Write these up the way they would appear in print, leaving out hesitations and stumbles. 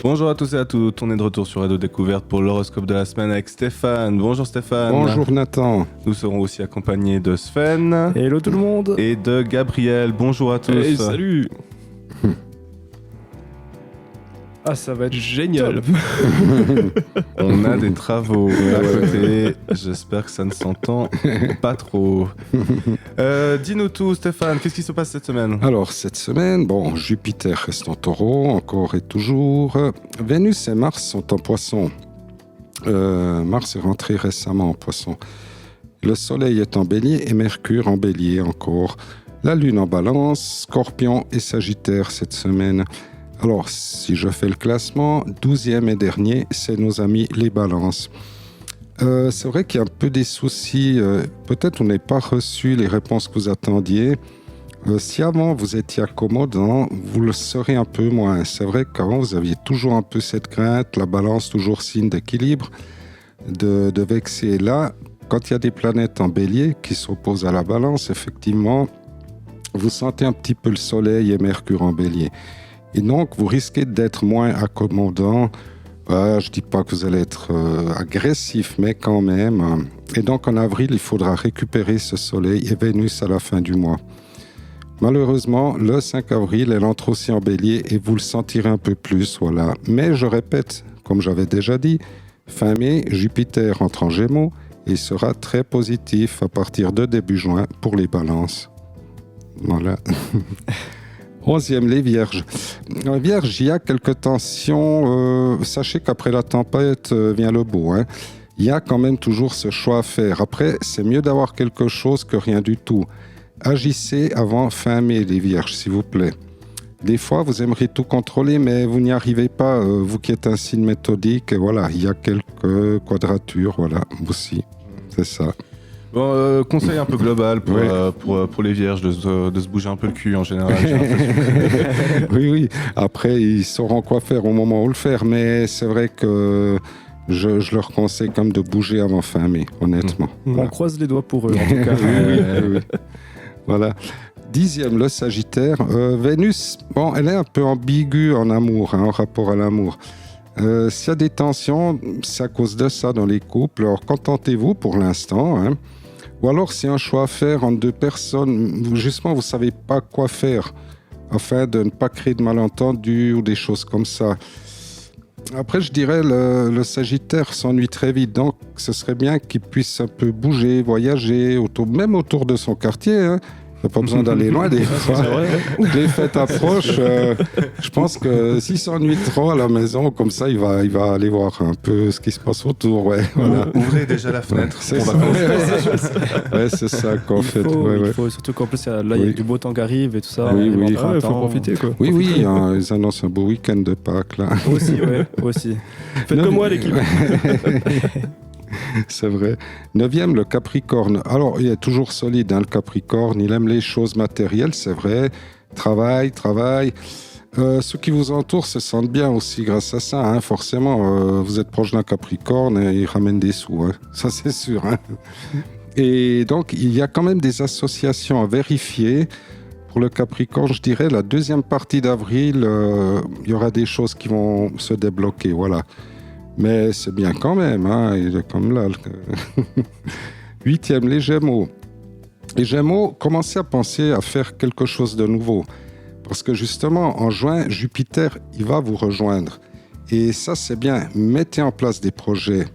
Bonjour à tous et à toutes, on est de retour sur Radio Découverte pour l'horoscope de la semaine avec Stéphane. Bonjour Stéphane. Bonjour Nathan. Nous serons aussi accompagnés de Sven. Hello tout le monde. Et de Gabriel. Bonjour à tous. Hey, salut. Ah, ça va être génial. On a des travaux à côté. J'espère que ça ne s'entend pas trop. Dis-nous tout, Stéphane. Qu'est-ce qui se passe cette semaine ? Alors, cette semaine, Jupiter reste en taureau, encore et toujours. Vénus et Mars sont en poisson. Mars est rentré récemment en poisson. Le Soleil est en bélier et Mercure en bélier encore. La Lune en balance, Scorpion et Sagittaire cette semaine. Alors, si je fais le classement, 12e et dernier, c'est nos amis les balances. C'est vrai qu'il y a un peu des soucis. Peut-être on n'a pas reçu les réponses que vous attendiez. Si avant vous étiez accommodant, vous le serez un peu moins. C'est vrai qu'avant vous aviez toujours un peu cette crainte, la balance toujours signe d'équilibre, de vexer. Là, quand il y a des planètes en bélier qui s'opposent à la balance, effectivement, vous sentez un petit peu le Soleil et Mercure en bélier. Et donc, vous risquez d'être moins accommodant. Je ne dis pas que vous allez être agressif, mais quand même. Et donc, en avril, il faudra récupérer ce Soleil et Vénus à la fin du mois. Malheureusement, le 5 avril, elle entre aussi en bélier et vous le sentirez un peu plus. Voilà. Mais je répète, comme j'avais déjà dit, fin mai, Jupiter entre en Gémeaux et il sera très positif à partir de début juin pour les balances. Voilà. 11e, les Vierges. Les Vierges, il y a quelques tensions. Sachez qu'après la tempête vient le beau. Il y a quand même toujours ce choix à faire. Après, c'est mieux d'avoir quelque chose que rien du tout. Agissez avant fin mai, les Vierges, s'il vous plaît. Des fois, vous aimeriez tout contrôler, mais vous n'y arrivez pas. Vous qui êtes un signe méthodique, voilà, il y a quelques quadratures, voilà, aussi. C'est ça. Bon, conseil un peu global pour les vierges de se bouger un peu le cul en général. Oui. Après, ils sauront quoi faire au moment où le faire. Mais c'est vrai que je leur conseille comme de bouger avant fin mai, honnêtement. Voilà. On croise les doigts pour eux, en tout cas. Oui. Voilà. 10e, le Sagittaire. Vénus, elle est un peu ambiguë en amour, en rapport à l'amour. S'il y a des tensions, c'est à cause de ça dans les couples. Alors, contentez-vous pour l'instant. Ou alors, c'est un choix à faire entre deux personnes. Justement, vous ne savez pas quoi faire afin de ne pas créer de malentendus ou des choses comme ça. Après, je dirais, le Sagittaire s'ennuie très vite. Donc, ce serait bien qu'il puisse un peu bouger, voyager, même autour de son quartier. Il n'y a pas besoin d'aller loin des fois. Les fêtes approchent. Je pense que s'il s'ennuie trop à la maison, comme ça, il va aller voir un peu ce qui se passe autour. Ouais, voilà. Ouvrez déjà la fenêtre. C'est ça. C'est ça qu'en fait. Il faut, surtout qu'en plus, il y a du beau temps qui arrive et tout ça. Il faut profiter. Quoi. Oui, ils annoncent un beau week-end de Pâques. Là. Aussi. Faites comme moi, l'équipe. C'est vrai. 9e, le Capricorne. Alors, il est toujours solide, le Capricorne. Il aime les choses matérielles, c'est vrai. Travail. Ceux qui vous entourent se sentent bien aussi grâce à ça. Forcément, vous êtes proche d'un Capricorne et il ramène des sous. Ça, c'est sûr. Et donc, il y a quand même des associations à vérifier. Pour le Capricorne, je dirais, la deuxième partie d'avril, il y aura des choses qui vont se débloquer. Voilà. Mais c'est bien quand même, il est comme là. 8e, les Gémeaux. Les Gémeaux, commencez à penser à faire quelque chose de nouveau. Parce que justement, en juin, Jupiter, il va vous rejoindre. Et ça, c'est bien. Mettez en place des projets.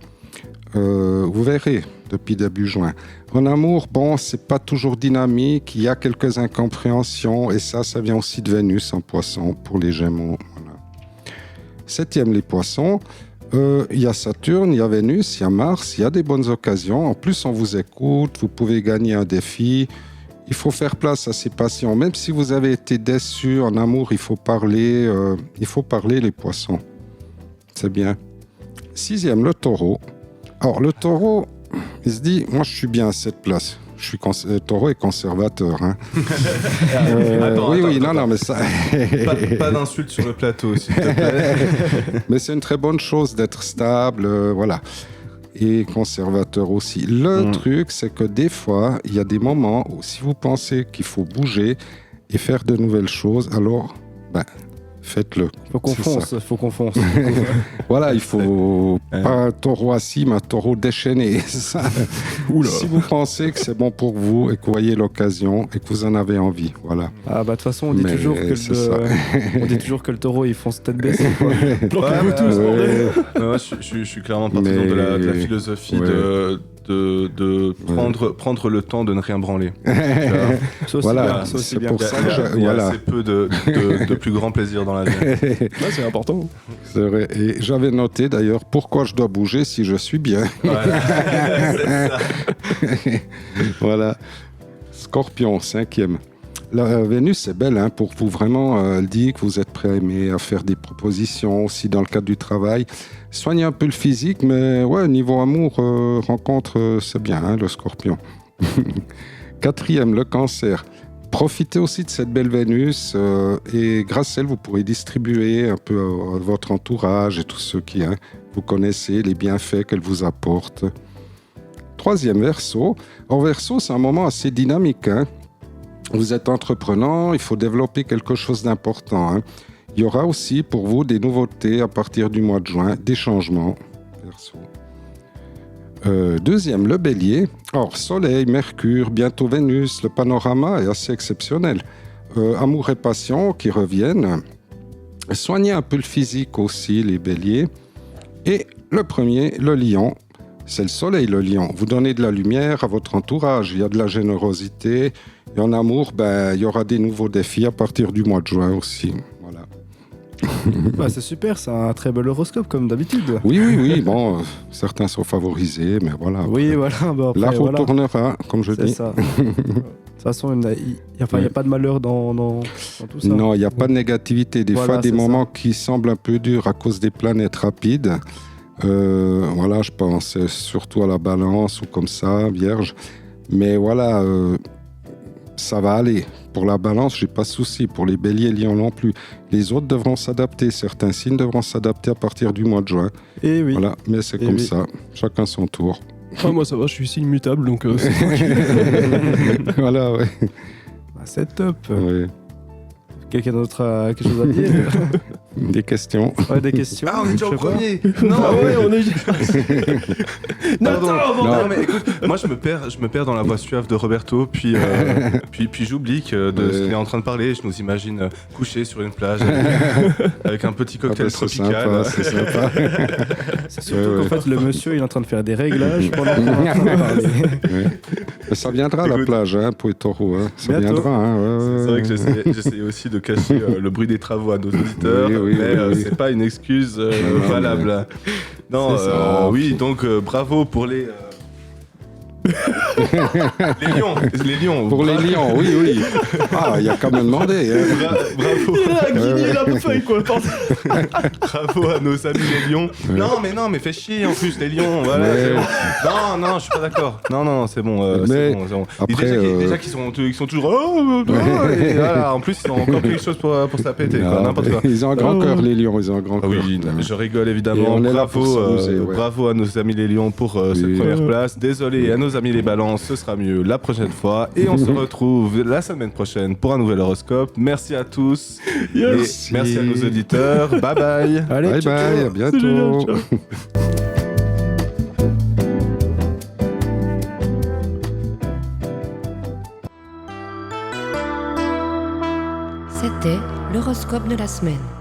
Vous verrez, depuis début juin. En amour, c'est pas toujours dynamique. Il y a quelques incompréhensions. Et ça vient aussi de Vénus en Poisson pour les Gémeaux. Voilà. 7e, les Poissons. Il y a Saturne, il y a Vénus, il y a Mars, il y a des bonnes occasions. En plus, on vous écoute, vous pouvez gagner un défi. Il faut faire place à ces passions. Même si vous avez été déçu en amour, il faut parler les poissons. C'est bien. 6e, le Taureau. Alors, le Taureau, il se dit, moi, je suis bien à cette place. Taureau est conservateur. Attends, mais ça... pas d'insultes sur le plateau, s'il te plaît. Mais c'est une très bonne chose d'être stable, voilà. Et conservateur aussi. Le truc, c'est que des fois, il y a des moments où si vous pensez qu'il faut bouger et faire de nouvelles choses, alors, faites-le. Faut qu'on fonce. Voilà, il faut pas un taureau assis, mais un taureau déchaîné. Ça. Si vous pensez que c'est bon pour vous et que vous voyez l'occasion et que vous en avez envie, voilà. Ah bah de toute façon, on dit toujours que le taureau il fonce tête baissée. Planquez-vous tous, bordel. Moi, je suis clairement partisan de la philosophie de prendre le temps de ne rien branler. Voilà, c'est pour ça que il y a assez peu de plus grand plaisir dans la vie. C'est important. C'est vrai. Et j'avais noté d'ailleurs pourquoi je dois bouger si je suis bien. Voilà. C'est ça. Voilà. Scorpion, 5e. La Vénus est belle pour vous, vraiment. Elle dit que vous êtes prêt à faire des propositions aussi dans le cadre du travail. Soignez un peu le physique, mais ouais, niveau amour, rencontre, c'est bien, le Scorpion. 4e, le Cancer. Profitez aussi de cette belle Vénus et grâce à elle, vous pourrez distribuer un peu à votre entourage et tous ceux qui vous connaissez, les bienfaits qu'elle vous apporte. 3e, Verseau. En Verseau, c'est un moment assez dynamique. Vous êtes entreprenant, il faut développer quelque chose d'important. Il y aura aussi pour vous des nouveautés à partir du mois de juin, des changements. Verseau. 2e, le Bélier. Or, Soleil, Mercure, bientôt Vénus, le panorama est assez exceptionnel. Amour et passion qui reviennent. Soignez un peu le physique aussi, les Béliers. Et le premier, le Lion. C'est le Soleil, le Lion. Vous donnez de la lumière à votre entourage. Il y a de la générosité. Et en amour, il y aura des nouveaux défis à partir du mois de juin aussi. Voilà. C'est super, c'est un très bel horoscope comme d'habitude. Oui. Bon, certains sont favorisés, mais voilà. Après, oui, voilà. Après, la roue tournera, comme je dis. C'est ça. De toute façon, il n'y a pas de malheur dans tout ça. Non, il n'y a pas de négativité. Des fois, des moments qui semblent un peu durs à cause des planètes rapides. Voilà, je pense surtout à la Balance ou comme ça, Vierge. Mais voilà, ça va aller. Pour la Balance, j'ai pas de souci. Pour les Béliers, Lions non plus. Les autres devront s'adapter. Certains signes devront s'adapter à partir du mois de juin. Et oui. Voilà, mais c'est comme ça. Chacun son tour. Moi, ça va, je suis signe mutable, donc c'est voilà, ouais. C'est top. Ouais. Quelqu'un d'autre a quelque chose à dire? Des questions? Ouais, des questions. Ah, on est déjà au premier. Non, on est... Pardon. Non, mais écoute, moi je me perds dans la voix suave de Roberto, puis j'oublie que de ce qu'il est en train de parler. Je nous imagine couchés sur une plage avec un petit cocktail tropical. C'est sympa. C'est surtout qu'en fait, le monsieur il est en train de faire des réglages pendant qu'on est en train de parler. Mais ça viendra à la plage, pour les taureaux. Ça viendra. C'est vrai que j'essaie aussi de cacher le bruit des travaux à nos auditeurs, mais c'est pas une excuse valable. Non, oui, donc bravo pour les lions. Pour les lions, oui. Ah, il y a quand même demandé. Bravo. Il a la feuille, quoi. Bravo à nos amis les lions. Non, mais fais chier en plus les lions. Voilà. Non, je suis pas d'accord. Non, c'est bon. C'est bon. Après, déjà qu'ils sont toujours. Et voilà, en plus ils ont encore quelque chose pour se la péter. N'importe quoi. Ils ont un grand cœur les lions. Ils ont un grand cœur. Oui, je rigole évidemment. Bravo à nos amis les lions pour cette première place. Désolé à nos amis les balances, ce sera mieux la prochaine fois. Et on se retrouve la semaine prochaine pour un nouvel horoscope. Merci à tous. Yes. Et merci à nos auditeurs. Bye bye. Allez, bye, à bientôt. C'était l'horoscope de la semaine.